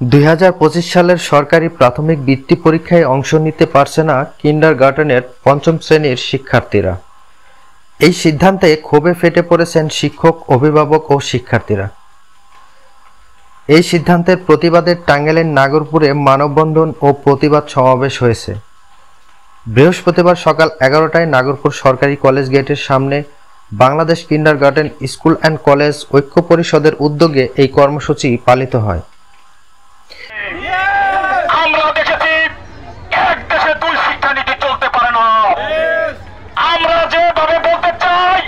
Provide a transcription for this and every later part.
2025 সালের সরকারি প্রাথমিক বৃত্তি পরীক্ষায় অংশ নিতে পারছে না কিন্ডারগার্টেনের পঞ্চম শ্রেণীর শিক্ষার্থীরা। এই সিদ্ধান্তে ক্ষোভে ফেটে পড়েছেন শিক্ষক, অভিভাবক ও শিক্ষার্থীরা। এই সিদ্ধান্তের প্রতিবাদে টাঙ্গাইলের নাগরপুরে মানববন্ধন ও প্রতিবাদ সমাবেশ হয়েছে। বৃহস্পতিবার সকাল 11টায় নাগরপুর সরকারি কলেজ গেটের সামনে Bangladesh kindergarten school and college ঐক্য পরিষদের উদ্যোগে এই কর্মসূচি পালিত হয়। আমরা দেখেছি এক দেশে দুই শিক্ষানীতি চলতে পারে না। আমরা যেভাবে বলতে চাই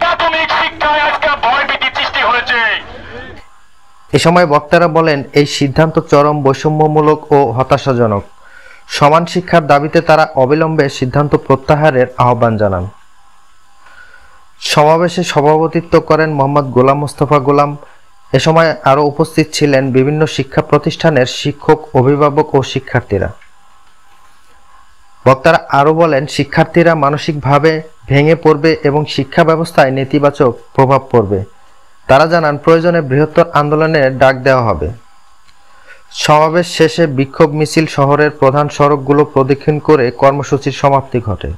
প্রাথমিক শিক্ষায় আজকে ভয়ভীতি সৃষ্টি হয়েছে। এ সময় বক্তারা বলেন, এই সিদ্ধান্ত চরম বৈষম্যমূলক ও হতাশাজনক। সমান শিক্ষার দাবিতে তারা অবিলম্বে সিদ্ধান্ত প্রত্যাহারের আহ্বান জানান। সমাবেশে সভাপতিত্ব করেন মোহাম্মদ গোলাম মোস্তফা গোলাম। এ সময় আরও উপস্থিত ছিলেন বিভিন্ন শিক্ষা প্রতিষ্ঠানের শিক্ষক, অভিভাবক ও শিক্ষার্থীরা। বক্তারা আরও বলেন, শিক্ষার্থীরা মানসিকভাবে ভেঙে পড়বে এবং শিক্ষা ব্যবস্থায় নেতিবাচক প্রভাব পড়বে। তারা জানান, প্রয়োজনে বৃহত্তর আন্দোলনের ডাক দেওয়া হবে। সমাবেশ শেষে বিক্ষোভ মিছিল শহরের প্রধান সড়কগুলো প্রদক্ষিণ করে কর্মসূচির সমাপ্তি ঘটে।